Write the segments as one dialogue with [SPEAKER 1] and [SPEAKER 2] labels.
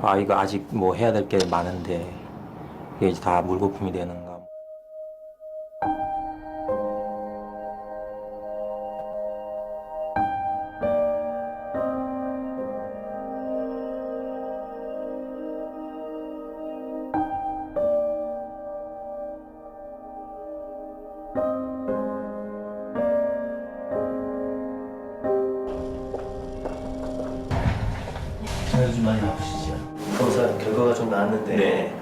[SPEAKER 1] 아, 이거 아직 뭐 해야 될 게 많은데 이게 이제 다 물거품이 되는가.
[SPEAKER 2] 요즘 많이 아프시죠? 검사 결과가 좀 나왔는데
[SPEAKER 1] 네.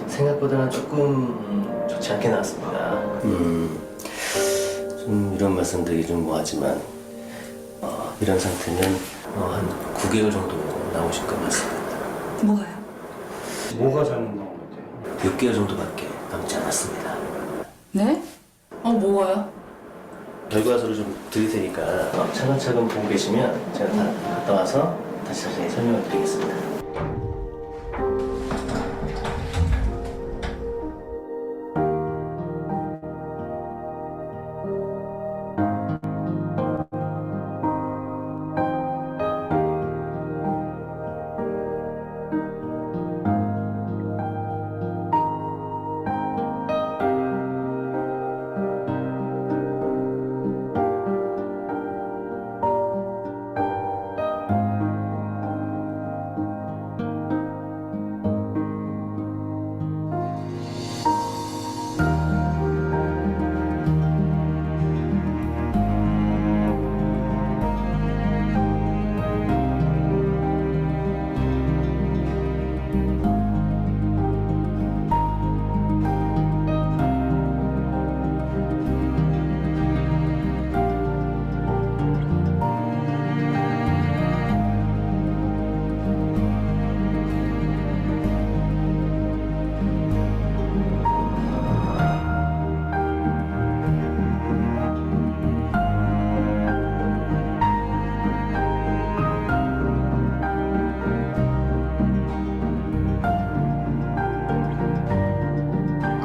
[SPEAKER 2] 생각보다는 조금 좋지 않게 나왔습니다. 좀 이런 말씀드리기 좀 뭐하지만 이런 상태는 한 9개월 정도 나오실 것 같습니다.
[SPEAKER 3] 뭐가요?
[SPEAKER 1] 뭐가 잘못 나온 건데요?
[SPEAKER 2] 6개월 정도밖에 남지 않았습니다.
[SPEAKER 3] 네? 뭐가요?
[SPEAKER 2] 결과서를 좀 드릴 테니까 차근차근 보고 계시면 제가 다 갔다 와서 다시 자세히 설명을 드리겠습니다.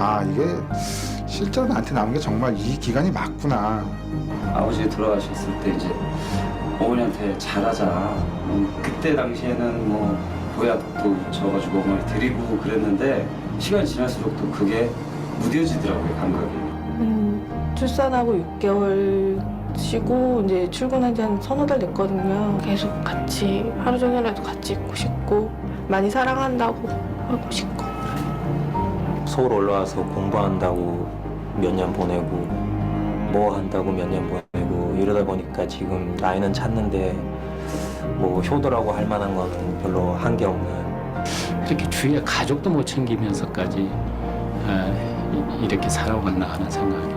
[SPEAKER 4] 아, 이게 실제로 나한테 남은 게 정말 이 기간이 맞구나.
[SPEAKER 5] 아버지 돌아가셨을 때 이제 어머니한테 잘하자. 그때 당시에는 뭐 보약도 줘가지고 어머니 드리고 그랬는데 시간이 지날수록 또 그게 무뎌지더라고요, 감각이.
[SPEAKER 6] 출산하고 6개월 쉬고 이제 출근한 지 한 서너 달 됐거든요. 계속 같이 하루 종일라도 같이 있고 싶고 많이 사랑한다고 하고 싶고.
[SPEAKER 1] 서울 올라와서 공부한다고 몇 년 보내고 뭐 한다고 몇 년 보내고 이러다 보니까 지금 나이는 찼는데 뭐 효도라고 할 만한 건 별로 한 게 없는.
[SPEAKER 7] 이렇게 주위에 가족도 못 챙기면서까지 이렇게 살아왔나 하는 생각이.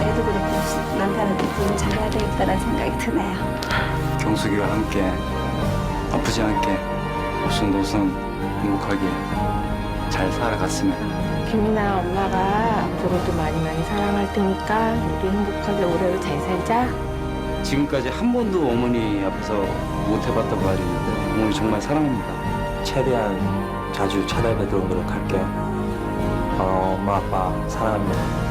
[SPEAKER 3] 애도 그렇고 남편한테 좀 잘해야 되겠다는 생각이 드네요.
[SPEAKER 5] 경숙이와 함께 아프지 않게 오순도순 행복하게 잘 살아갔으면.
[SPEAKER 6] 김이나 엄마가 앞으로도 많이 많이 사랑할 테니까 우리 행복하게 오래오래 잘 살자.
[SPEAKER 5] 지금까지 한 번도 어머니 앞에서 못 해봤다고 하는데 어머니 정말 사랑합니다.
[SPEAKER 1] 최대한 자주 찾아뵙도록 노력할게요. 엄마 아빠 사랑합니다.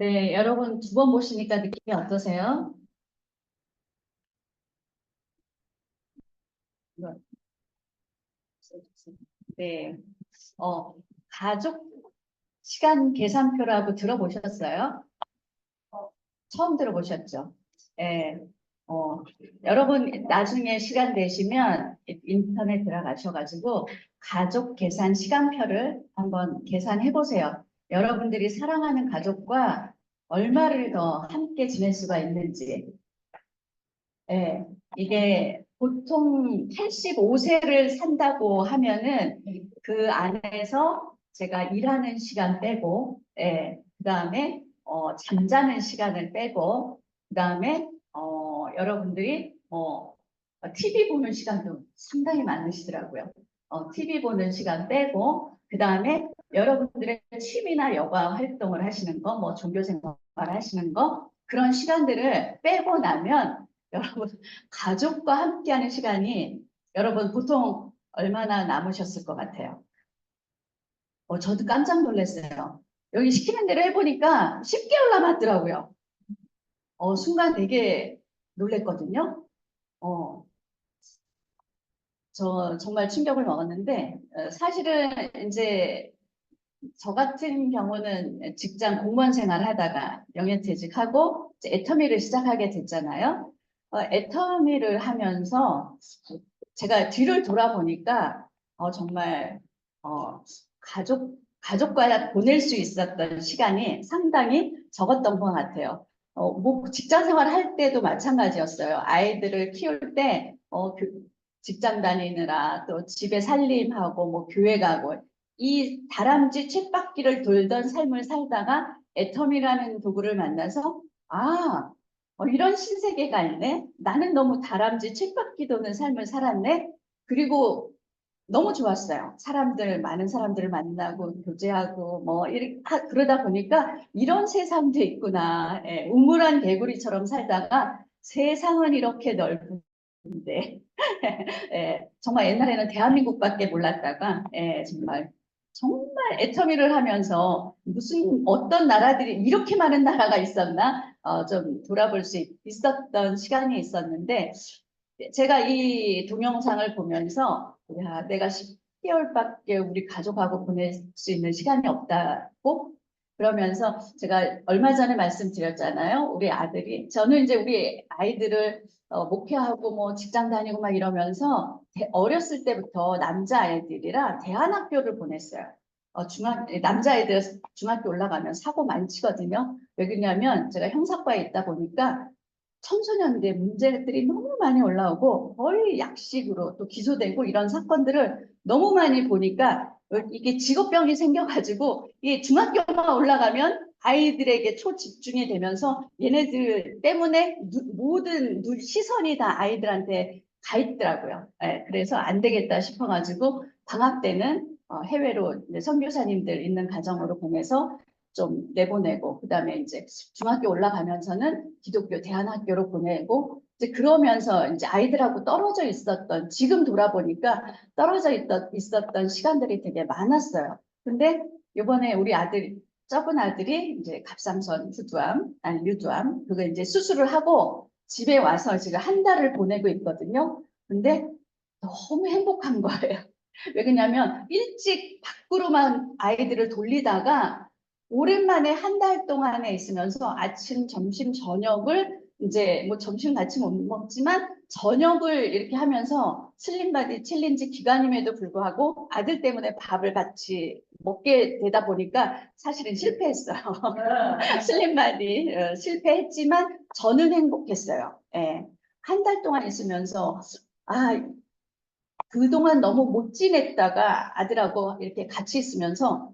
[SPEAKER 8] 네, 여러분 두 번 보시니까 느낌이 어떠세요? 네, 가족 시간 계산표라고 들어보셨어요? 처음 들어보셨죠? 네, 어, 여러분 나중에 시간 되시면 인터넷 들어가셔가지고 가족 계산 시간표를 한번 계산해 보세요. 여러분들이 사랑하는 가족과 얼마를 더 함께 지낼 수가 있는지. 예, 이게 보통 85세를 산다고 하면은 그 안에서 제가 일하는 시간 빼고, 그 다음에 잠자는 시간을 빼고, 그 다음에 여러분들이 TV 보는 시간도 상당히 많으시더라고요. TV 보는 시간 빼고, 그 다음에 여러분들의 취미나 여가 활동을 하시는 거, 뭐 종교 생활 하시는 거, 그런 시간들을 빼고 나면 여러분 가족과 함께하는 시간이 여러분 보통 얼마나 남으셨을 것 같아요? 저도 깜짝 놀랐어요. 여기 시키는 대로 해보니까 10개월 남았더라고요. 순간 되게 놀랬거든요. 저 정말 충격을 먹었는데 사실은 이제 저 같은 경우는 직장 공무원 생활 하다가 명예퇴직하고 이제 애터미를 시작하게 됐잖아요. 애터미를 하면서 제가 뒤를 돌아보니까 정말 가족과 보낼 수 있었던 시간이 상당히 적었던 것 같아요. 뭐 직장 생활 할 때도 마찬가지였어요. 아이들을 키울 때 직장 다니느라 또 집에 살림하고 뭐 교회 가고 이 다람쥐 쳇바퀴를 돌던 삶을 살다가 애텀이라는 도구를 만나서 이런 신세계가 있네. 나는 너무 다람쥐 쳇바퀴 도는 삶을 살았네. 그리고 너무 좋았어요. 많은 사람들을 만나고 교제하고 뭐 그러다 보니까 이런 세상도 있구나. 우물안 개구리처럼 살다가 세상은 이렇게 넓은데 정말 옛날에는 대한민국밖에 몰랐다가 정말 애터미를 하면서 어떤 나라들이 이렇게 많은 나라가 있었나 좀 돌아볼 수 있었던 시간이 있었는데 제가 이 동영상을 보면서 야, 내가 10개월밖에 우리 가족하고 보낼 수 있는 시간이 없다고 그러면서 제가 얼마 전에 말씀드렸잖아요. 우리 아들이 저는 이제 우리 아이들을 목회하고 뭐 직장 다니고 막 이러면서 어렸을 때부터 남자아이들이랑 대안학교를 보냈어요. 남자아이들 중학교 올라가면 사고 많이 치거든요. 왜 그러냐면 제가 형사과에 있다 보니까 청소년대 문제들이 너무 많이 올라오고 거의 약식으로 또 기소되고 이런 사건들을 너무 많이 보니까 이게 직업병이 생겨가지고 이 중학교만 올라가면 아이들에게 초집중이 되면서 얘네들 때문에 모든 시선이 다 아이들한테 가 있더라고요. 그래서 안 되겠다 싶어가지고 방학 때는 해외로 선교사님들 있는 가정으로 보내서 좀 내보내고 그다음에 이제 중학교 올라가면서는 기독교 대안학교로 보내고 이제 그러면서 이제 아이들하고 떨어져 있었던 지금 돌아보니까 떨어져 있었던 시간들이 되게 많았어요. 근데 이번에 우리 적은 아들이 이제 갑상선 유두암 그거 이제 수술을 하고 집에 와서 지금 한 달을 보내고 있거든요. 근데 너무 행복한 거예요. 왜 그러냐면 일찍 밖으로만 아이들을 돌리다가 오랜만에 한 달 동안에 있으면서 아침, 점심, 저녁을 이제 뭐 점심 같이 못 먹지만 저녁을 이렇게 하면서 슬림바디 챌린지 기간임에도 불구하고 아들 때문에 밥을 같이 먹게 되다 보니까 사실은 실패했어요. 슬림바디 실패했지만 저는 행복했어요. 한 달 동안 있으면서 그동안 너무 못 지냈다가 아들하고 이렇게 같이 있으면서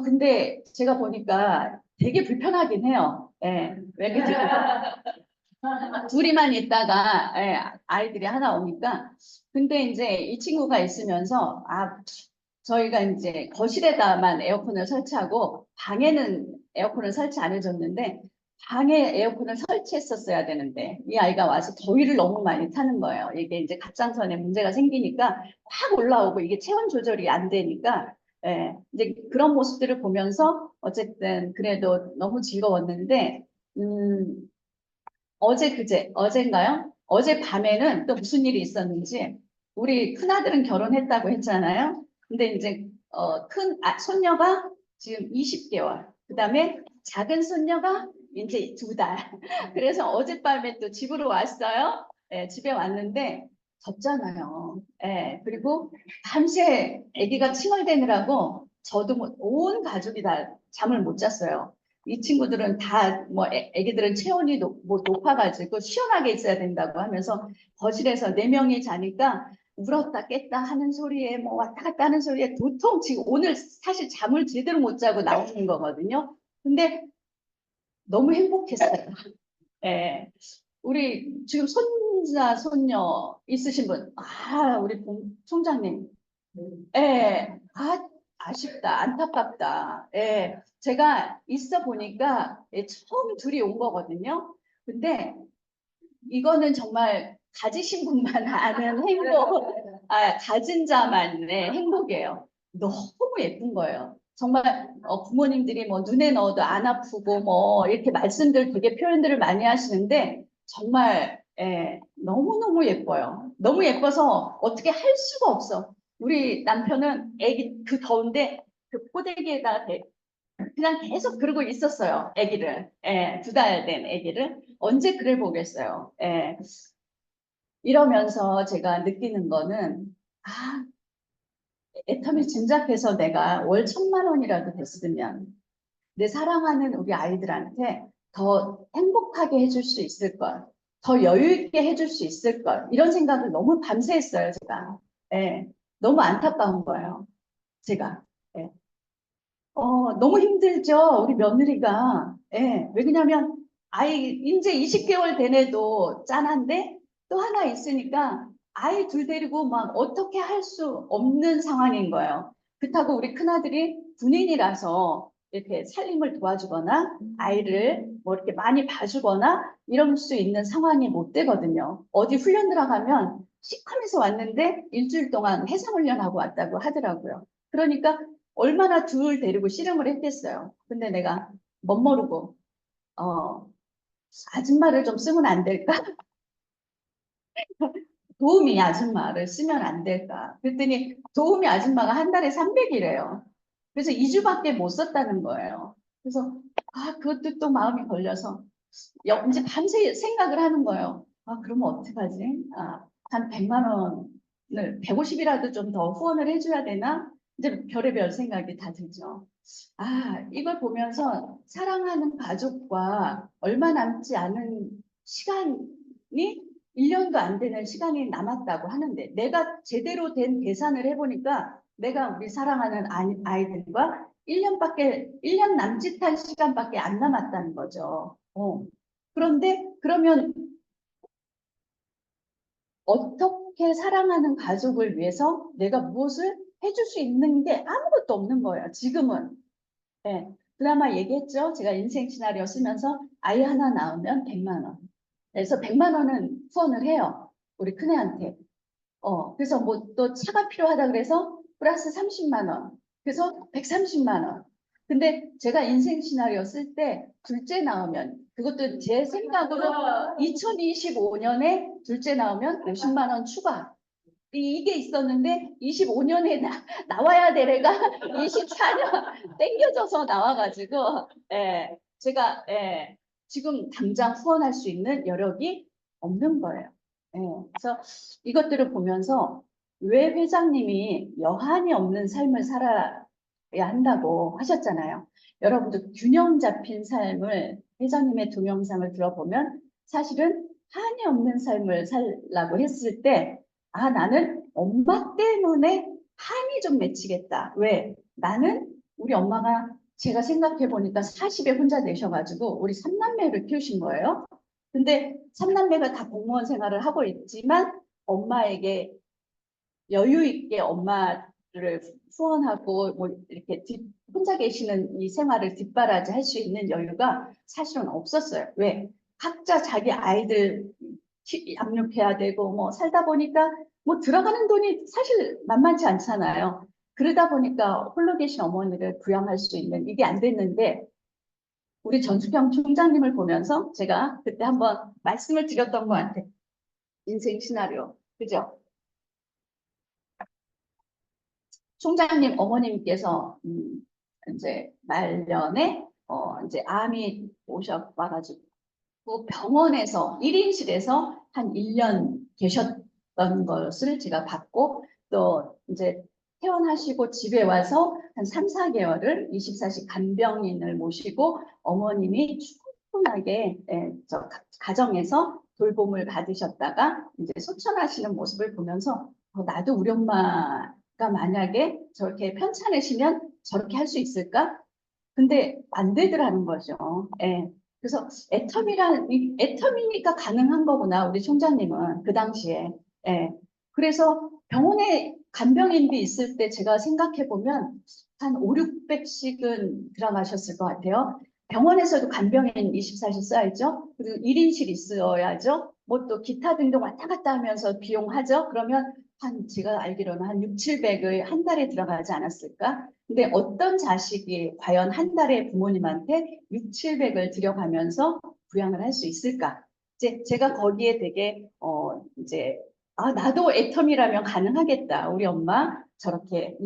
[SPEAKER 8] 근데 제가 보니까 되게 불편하긴 해요. 왜 그러지? 둘이만 있다가 아이들이 하나 오니까 근데 이제 이 친구가 있으면서 저희가 이제 거실에다만 에어컨을 설치하고 방에는 에어컨을 설치 안 해줬는데 방에 에어컨을 설치했었어야 되는데 이 아이가 와서 더위를 너무 많이 타는 거예요. 이게 이제 갑상선에 문제가 생기니까 확 올라오고 이게 체온 조절이 안 되니까 예, 이제 그런 모습들을 보면서 어쨌든 그래도 너무 즐거웠는데, 어젠가요? 어제 밤에는 또 무슨 일이 있었는지, 우리 큰아들은 결혼했다고 했잖아요. 근데 이제, 손녀가 지금 20개월, 그 다음에 작은 손녀가 이제 2달. 그래서 어젯밤에 또 집으로 왔어요. 예, 집에 왔는데, 덥잖아요. 예, 그리고 밤새 아기가 칭얼대느라고 저도 온 가족이 다 잠을 못 잤어요. 이 친구들은 다 뭐 애기들은 체온이 높아가지고 시원하게 있어야 된다고 하면서 거실에서 4명이 자니까 울었다 깼다 하는 소리에 뭐 왔다 갔다 하는 소리에 도통 지금 오늘 사실 잠을 제대로 못 자고 나오는 거거든요. 근데 너무 행복했어요. 예. 우리 지금 손자, 손녀 있으신 분, 우리 총장님. 예, 아쉽다, 안타깝다. 예, 제가 있어 보니까 처음 둘이 온 거거든요. 근데 이거는 정말 가지신 분만 아는 행복, 가진 자만의 행복이에요. 너무 예쁜 거예요. 정말 부모님들이 뭐 눈에 넣어도 안 아프고 뭐 이렇게 말씀들 되게 표현들을 많이 하시는데 정말 너무너무 예뻐요. 너무 예뻐서 어떻게 할 수가 없어. 우리 남편은 애기 그 더운데 그 포대기에다가 그냥 계속 그러고 있었어요. 아기를. 2달 된 아기를. 언제 그래 보겠어요. 이러면서 제가 느끼는 거는, 애터미 짐작해서 내가 월 1,000만 원이라도 됐으면 내 사랑하는 우리 아이들한테 더 행복하게 해줄 수 있을 걸, 더 여유 있게 해줄 수 있을 걸, 이런 생각을 너무 밤새 했어요, 제가. 너무 안타까운 거예요, 제가. 예. 너무 힘들죠, 우리 며느리가. 왜냐면, 이제 20개월 된 애도 짠한데, 또 하나 있으니까, 아이 둘 데리고 막 어떻게 할 수 없는 상황인 거예요. 그렇다고 우리 큰아들이 군인이라서 이렇게 살림을 도와주거나, 아이를 뭐 이렇게 많이 봐주거나, 이럴 수 있는 상황이 못 되거든요. 어디 훈련 들어가면, 시커면서 왔는데, 일주일 동안 해상훈련하고 왔다고 하더라고요. 그러니까, 얼마나 둘 데리고 씨름을 했겠어요. 근데 내가 멋모르고 아줌마를 좀 쓰면 안 될까? 도우미 아줌마를 쓰면 안 될까? 그랬더니 도우미 아줌마가 한 달에 300이래요. 그래서 2주밖에 못 썼다는 거예요. 그래서 그것도 또 마음이 걸려서 이제 밤새 생각을 하는 거예요. 그러면 어떡하지? 한 100만 원을 150이라도 좀 더 후원을 해줘야 되나? 이제 별의별 생각이 다 들죠. 이걸 보면서 사랑하는 가족과 얼마 남지 않은 시간이 1년도 안 되는 시간이 남았다고 하는데 내가 제대로 된 계산을 해보니까 내가 우리 사랑하는 아이들과 1년 남짓한 시간밖에 안 남았다는 거죠. 그런데 그러면 어떻게 사랑하는 가족을 위해서 내가 무엇을 해줄 수 있는 게 아무것도 없는 거예요. 지금은. 드라마 얘기했죠. 제가 인생 시나리오 쓰면서 아이 하나 낳으면 100만 원. 그래서 100만 원은 후원을 해요. 우리 큰애한테. 그래서 뭐 또 차가 필요하다 그래서 플러스 30만 원. 그래서 130만 원. 근데 제가 인생 시나리오 쓸 때 둘째 나오면 그것도 제 생각으로 2025년에 둘째 나오면 50만 원 추가. 이게 있었는데 25년에 나와야 될 애가 24년 땡겨져서 나와가지고 제가 지금 당장 후원할 수 있는 여력이 없는 거예요. 그래서 이것들을 보면서 왜 회장님이 여한이 없는 삶을 살아야 한다고 하셨잖아요. 여러분도 균형 잡힌 삶을 회장님의 동영상을 들어보면 사실은 한이 없는 삶을 살라고 했을 때 나는 엄마 때문에 한이 좀 맺히겠다. 왜? 나는 우리 엄마가 제가 생각해 보니까 40에 혼자 내셔가지고 우리 3남매를 키우신 거예요. 근데 3남매가 다 공무원 생활을 하고 있지만 엄마에게 여유 있게 엄마를 후원하고 뭐 이렇게 혼자 계시는 이 생활을 뒷바라지 할 수 있는 여유가 사실은 없었어요. 왜? 각자 자기 아이들 양육해야 되고 뭐 살다 보니까 뭐 들어가는 돈이 사실 만만치 않잖아요. 그러다 보니까 홀로 계신 어머니를 부양할 수 있는 이게 안 됐는데 우리 전수평 총장님을 보면서 제가 그때 한번 말씀을 드렸던 것 같아요. 인생 시나리오. 그죠? 총장님 어머님께서 이제 말년에 이제 암이 오셔가지고 병원에서 1인실에서 한 1년 계셨던 것을 제가 봤고 또 이제 퇴원하시고 집에 와서 한 3, 4개월을 24시 간병인을 모시고 어머님이 충분하게 저 가정에서 돌봄을 받으셨다가 이제 소천하시는 모습을 보면서 나도 우리 엄마가 만약에 저렇게 편찮으시면 저렇게 할 수 있을까? 근데 안 되더라는 거죠. 예. 그래서 애텀이니까 가능한 거구나, 우리 총장님은 그 당시에. 예. 그래서 병원에 간병인비 있을 때 제가 생각해 보면 한 5, 600씩은 들어가셨을 것 같아요. 병원에서도 간병인 24시 써야죠. 그리고 1인실 있어야죠. 뭐 또 기타 등등 왔다 갔다 하면서 비용하죠. 그러면 제가 알기로는 한 6, 700을 한 달에 들어가지 않았을까? 근데 어떤 자식이 과연 한 달에 부모님한테 6, 700을 들여가면서 부양을 할 수 있을까? 이제 제가 거기에 되게 이제 나도 애텀이라면 가능하겠다. 우리 엄마 저렇게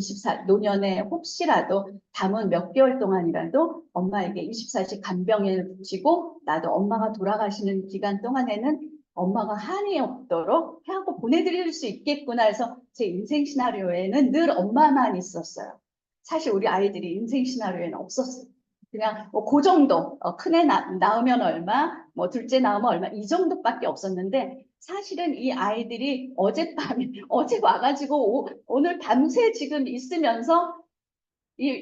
[SPEAKER 8] 노년에 혹시라도 남은 몇 개월 동안이라도 엄마에게 24시 간병인을 붙이고 나도 엄마가 돌아가시는 기간 동안에는 엄마가 한이 없도록 하고 보내드릴 수 있겠구나 해서 제 인생 시나리오에는 늘 엄마만 있었어요. 사실 우리 아이들이 인생 시나리오에는 없었어요. 그냥 그 정도, 큰애 낳으면 얼마, 뭐 둘째 낳으면 얼마 이 정도밖에 없었는데 사실은 이 아이들이 어젯밤에 어제 와가지고 오늘 밤새 지금 있으면서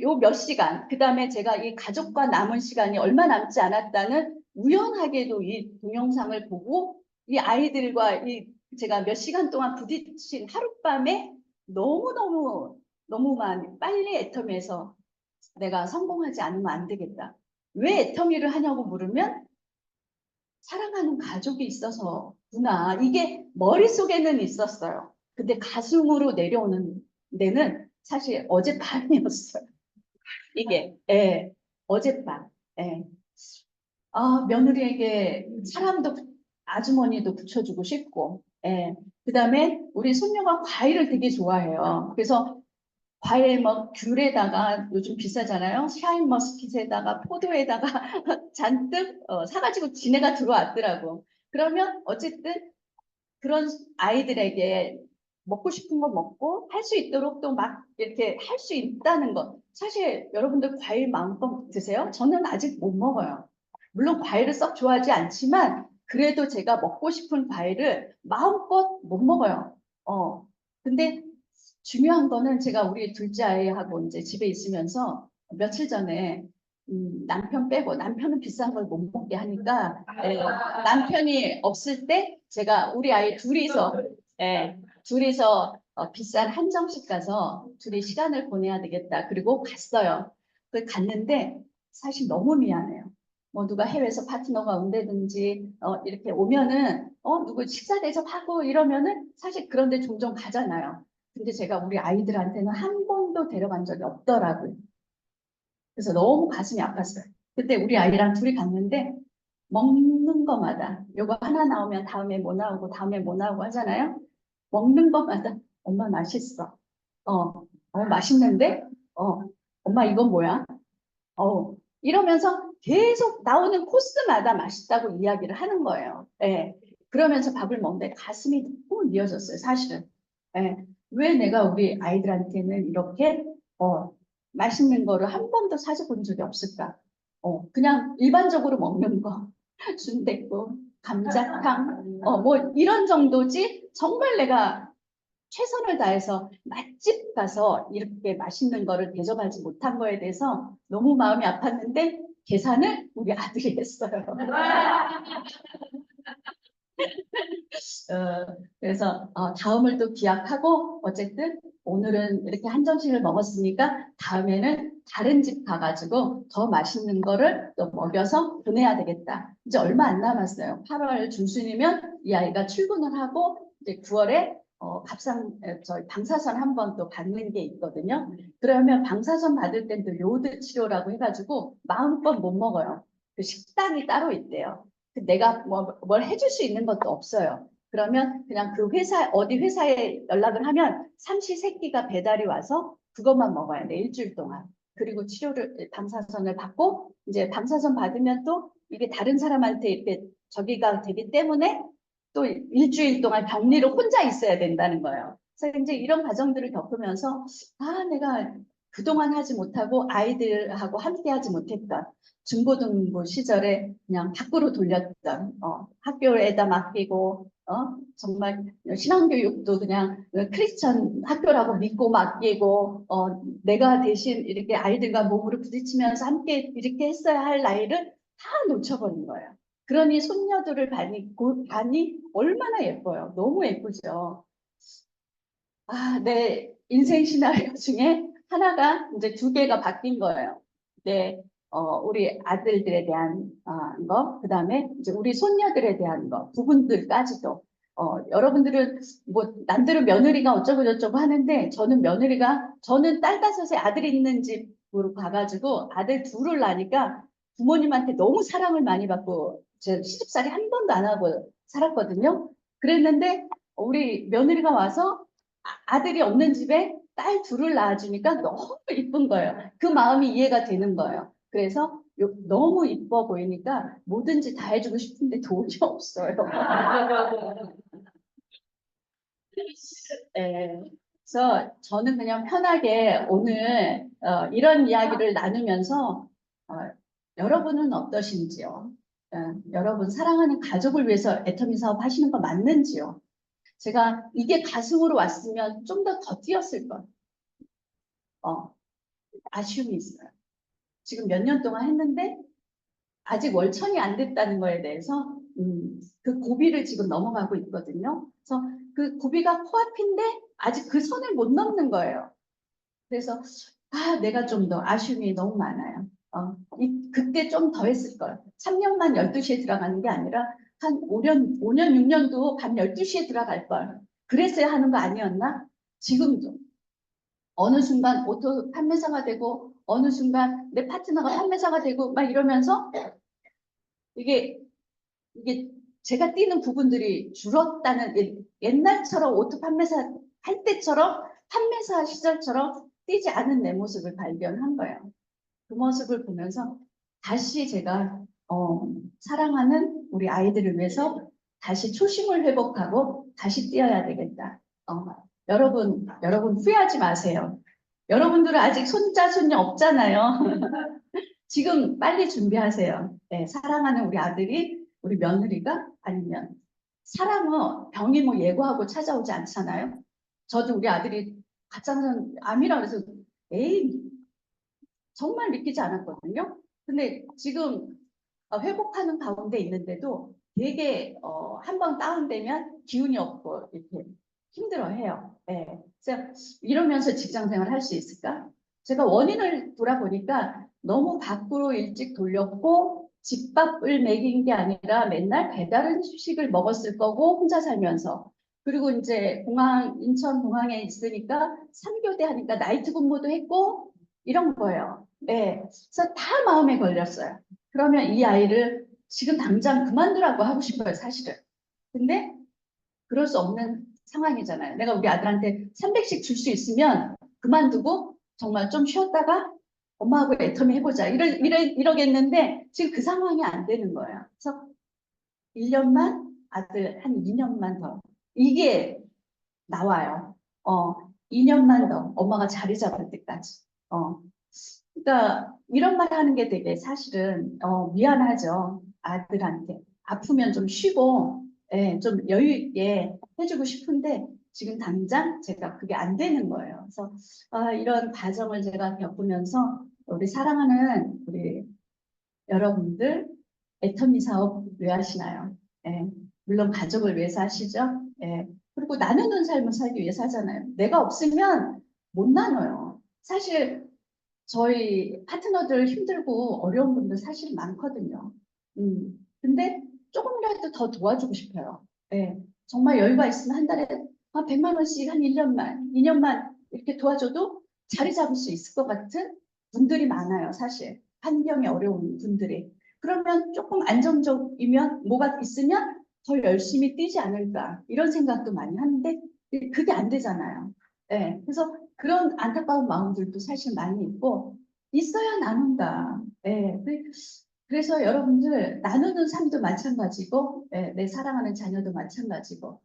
[SPEAKER 8] 요 몇 시간, 그 다음에 제가 이 가족과 남은 시간이 얼마 남지 않았다는 우연하게도 이 동영상을 보고 이 아이들과 제가 몇 시간 동안 부딪힌 하룻밤에 너무만 빨리 애텀에서 내가 성공하지 않으면 안 되겠다. 왜 애터미를 하냐고 물으면 사랑하는 가족이 있어서구나. 이게 머릿속에는 있었어요. 근데 가슴으로 내려오는 데는 사실 어젯밤이었어요. 이게 어젯밤. 며느리에게 사람도 아주머니도 붙여주고 싶고 그 다음에 우리 손녀가 과일을 되게 좋아해요. 그래서 과일 뭐 귤에다가 요즘 비싸잖아요. 샤인머스킷에다가 포도에다가 잔뜩 사가지고 지네가 들어왔더라고. 그러면 어쨌든 그런 아이들에게 먹고 싶은 거 먹고 할 수 있도록 또 막 이렇게 할 수 있다는 것. 사실 여러분들 과일 마음껏 드세요? 저는 아직 못 먹어요. 물론 과일을 썩 좋아하지 않지만 그래도 제가 먹고 싶은 과일을 마음껏 못 먹어요. 근데 중요한 거는 제가 우리 둘째 아이하고 이제 집에 있으면서 며칠 전에 남편 빼고 남편은 비싼 걸 못 먹게 하니까 남편이 없을 때 제가 우리 아이 둘이서 비싼 한정식 가서 둘이 시간을 보내야 되겠다. 그리고 갔어요. 갔는데 사실 너무 미안해요. 뭐 누가 해외에서 파트너가 온다든지 이렇게 오면은 누구 식사 대접하고 이러면은 사실 그런데 종종 가잖아요. 근데 제가 우리 아이들한테는 한 번도 데려간 적이 없더라고요. 그래서 너무 가슴이 아팠어요. 그때 우리 아이랑 둘이 갔는데 먹는 거마다 요거 하나 나오면 다음에 뭐 나오고 다음에 뭐 나오고 하잖아요. 먹는 거마다 엄마 맛있어. 맛있는데? 엄마 이건 뭐야? 이러면서 계속 나오는 코스마다 맛있다고 이야기를 하는 거예요. 그러면서 밥을 먹는데 가슴이 너무 미어졌어요, 사실은. 왜 내가 우리 아이들한테는 이렇게 맛있는 거를 한 번도 사줘본 적이 없을까? 그냥 일반적으로 먹는 거, 순댓국, 감자탕, 뭐 이런 정도지 정말 내가 최선을 다해서 맛집 가서 이렇게 맛있는 거를 대접하지 못한 거에 대해서 너무 마음이 아팠는데 계산을 우리 아들이 했어요. 그래서 다음을 또 기약하고 어쨌든 오늘은 이렇게 한정식을 먹었으니까 다음에는 다른 집 가가지고 더 맛있는 거를 또 먹여서 보내야 되겠다. 이제 얼마 안 남았어요. 8월 중순이면 이 아이가 출근을 하고 이제 9월에 저희 방사선 한 번 또 받는 게 있거든요. 그러면 방사선 받을 땐 또 요드 치료라고 해가지고 마음껏 못 먹어요. 그 식단이 따로 있대요. 내가 뭘 해줄 수 있는 것도 없어요. 그러면 그냥 그 어디 회사에 연락을 하면 삼시세끼가 배달이 와서 그것만 먹어야 돼, 일주일 동안. 그리고 방사선을 받고, 이제 방사선 받으면 또 이게 다른 사람한테 이렇게 저기가 되기 때문에 또 일주일 동안 격리로 혼자 있어야 된다는 거예요. 그래서 이제 이런 과정들을 겪으면서, 내가 그동안 하지 못하고 아이들하고 함께 하지 못했던 중고등부 시절에 그냥 밖으로 돌렸던, 학교에다 맡기고, 정말 신앙교육도 그냥 크리스천 학교라고 믿고 맡기고, 내가 대신 이렇게 아이들과 몸으로 부딪히면서 함께 이렇게 했어야 할 나이를 다 놓쳐버린 거예요. 그러니 손녀들을 반이 얼마나 예뻐요. 너무 예쁘죠. 내 인생 시나리오 중에 하나가 이제 두 개가 바뀐 거예요. 우리 아들들에 대한 거, 그 다음에 이제 우리 손녀들에 대한 거, 부분들까지도. 여러분들은 남들은 며느리가 어쩌고 저쩌고 하는데 저는 저는 딸 다섯에 아들이 있는 집으로 가가지고 아들 둘을 낳으니까 부모님한테 너무 사랑을 많이 받고 제 시집살이 한 번도 안 하고 살았거든요. 그랬는데 우리 며느리가 와서 아들이 없는 집에 딸 둘을 낳아주니까 너무 이쁜 거예요. 그 마음이 이해가 되는 거예요. 그래서 너무 이뻐 보이니까 뭐든지 다 해주고 싶은데 돈이 없어요. 그래서 저는 그냥 편하게 오늘 이런 이야기를 나누면서 여러분은 어떠신지요? 여러분 사랑하는 가족을 위해서 애터미 사업 하시는 거 맞는지요? 제가 이게 가슴으로 왔으면 좀 더 뛰었을 것. 아쉬움이 있어요. 지금 몇 년 동안 했는데 아직 월천이 안 됐다는 거에 대해서 그 고비를 지금 넘어가고 있거든요. 그래서 그 고비가 코앞인데 아직 그 선을 못 넘는 거예요. 그래서 내가 좀 더 아쉬움이 너무 많아요. 그때 좀 더 했을 걸. 3년만 12시에 들어가는 게 아니라 한 5년, 6년도 밤 12시에 들어갈 걸. 그랬어야 하는 거 아니었나? 지금도. 어느 순간 오토 판매사가 되고 어느 순간 내 파트너가 판매사가 되고 막 이러면서 이게 제가 뛰는 부분들이 줄었다는 옛날처럼 오토 판매사 할 때처럼 판매사 시절처럼 뛰지 않은 내 모습을 발견한 거예요. 그 모습을 보면서 다시 제가 사랑하는 우리 아이들을 위해서 다시 초심을 회복하고 다시 뛰어야 되겠다. 여러분 후회하지 마세요. 여러분들은 아직 손자 손녀 없잖아요. 지금 빨리 준비하세요. 사랑하는 우리 아들이 우리 며느리가 아니면 사람은 병이 예고하고 찾아오지 않잖아요. 저도 우리 아들이 가짜는 암이라 그래서 정말 믿기지 않았거든요. 근데 지금 회복하는 가운데 있는데도 되게 한번 다운되면 기운이 없고 이렇게 힘들어해요. 그래서 이러면서 직장생활 할 수 있을까? 제가 원인을 돌아보니까 너무 밖으로 일찍 돌렸고 집밥을 먹인 게 아니라 맨날 배달 음식을 먹었을 거고 혼자 살면서 그리고 이제 인천 공항에 있으니까 3교대 하니까 나이트 근무도 했고 이런 거예요. 그래서 다 마음에 걸렸어요. 그러면 이 아이를 지금 당장 그만두라고 하고 싶어요, 사실은. 근데 그럴 수 없는 상황이잖아요. 내가 우리 아들한테 300씩 줄 수 있으면 그만두고 정말 좀 쉬었다가 엄마하고 애터미 해보자. 이러겠는데 지금 그 상황이 안 되는 거예요. 그래서 1년만 아들 한 2년만 더. 이게 나와요. 2년만 더 엄마가 자리 잡을 때까지. 그러니까 이런 말 하는 게 되게 사실은 미안하죠. 아들한테. 아프면 좀 쉬고 좀 여유 있게 해주고 싶은데 지금 당장 제가 그게 안 되는 거예요. 그래서 이런 과정을 제가 겪으면서 우리 사랑하는 우리 여러분들 애터미 사업 왜 하시나요? 물론 가족을 위해서 하시죠. 그리고 나누는 삶을 살기 위해서 하잖아요. 내가 없으면 못 나눠요. 사실 저희 파트너들 힘들고 어려운 분들 사실 많거든요. 근데 조금이라도 더 도와주고 싶어요. 정말 여유가 있으면 한 달에 아, 100만 원씩 한 1년만, 2년만 이렇게 도와줘도 자리 잡을 수 있을 것 같은 분들이 많아요, 사실. 환경이 어려운 분들이. 그러면 조금 안정적이면, 뭐가 있으면 더 열심히 뛰지 않을까, 이런 생각도 많이 하는데, 그게 안 되잖아요. 네, 그래서 그런 안타까운 마음들도 사실 많이 있고, 있어야 나눈다. 네, 그래서 여러분들 나누는 삶도 마찬가지고, 내 사랑하는 자녀도 마찬가지고,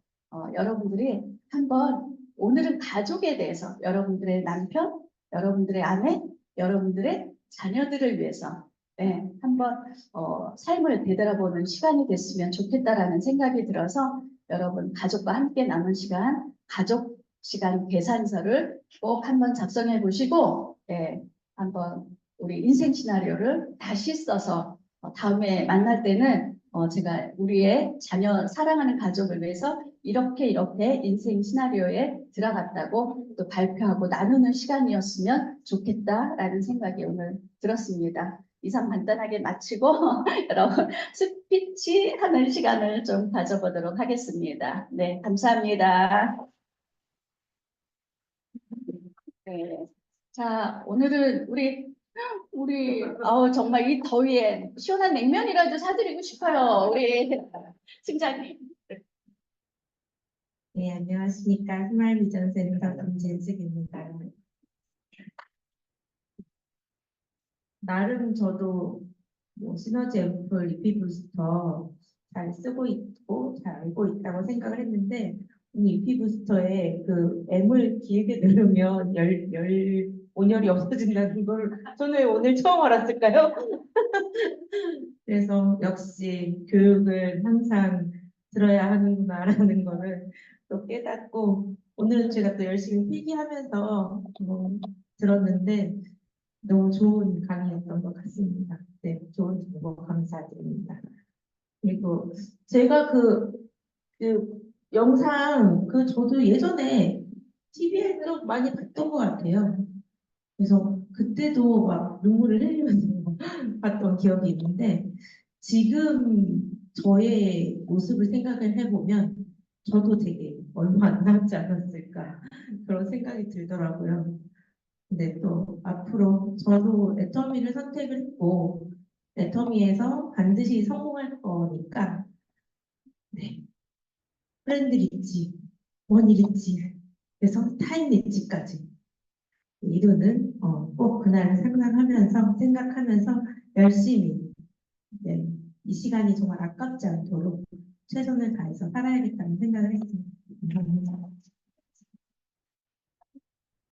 [SPEAKER 8] 여러분들이 한번 오늘은 가족에 대해서 여러분들의 남편, 여러분들의 아내, 여러분들의 자녀들을 위해서 한번 삶을 되돌아보는 시간이 됐으면 좋겠다라는 생각이 들어서 여러분 가족과 함께 남은 시간, 가족 시간 계산서를 꼭 한번 작성해 보시고 한번 우리 인생 시나리오를 다시 써서 다음에 만날 때는 제가 우리의 자녀, 사랑하는 가족을 위해서 이렇게 인생 시나리오에 들어갔다고 또 발표하고 나누는 시간이었으면 좋겠다라는 생각이 오늘 들었습니다. 이상 간단하게 마치고 여러분 스피치 하는 시간을 좀 가져보도록 하겠습니다. 네, 감사합니다. 네. 자, 오늘은 우리 정말 이 더위에 시원한 냉면이라도 사드리고 싶어요. 우리 승자님.
[SPEAKER 9] 네, 안녕하십니까. 스마일비전센터 김진숙입니다. 나름 저도 뭐 시너지 앰플 리피 부스터 잘 쓰고 있고 잘 알고 있다고 생각을 했는데 이 리피 부스터에 그 M을 길게 누르면 온열이 없어진다는 걸 저는 왜 오늘 처음 알았을까요? 그래서 역시 교육은 항상 들어야 하는구나라는 거를 또 깨닫고 오늘은 제가 또 열심히 필기하면서 들었는데 너무 좋은 강의였던 것 같습니다. 네, 좋은 정보 감사드립니다. 그리고 제가 그 영상 저도 예전에 TV에도 많이 봤던 것 같아요. 그래서 그때도 막 눈물을 흘리면서 봤던 기억이 있는데 지금 저의 모습을 생각을 해보면 저도 되게 얼마 안 남지 않았을까 그런 생각이 들더라고요. 근데 또 앞으로 저도 애터미를 선택을 했고 애터미에서 반드시 성공할 거니까 네. 프렌드 리치, 원이 리치, 그래서 타임 리치까지 이루는 꼭 그날을 생각하면서 열심히 이 시간이 정말 아깝지 않도록 최선을 다해서 살아야겠다는 생각을 했습니다. 감사합니다.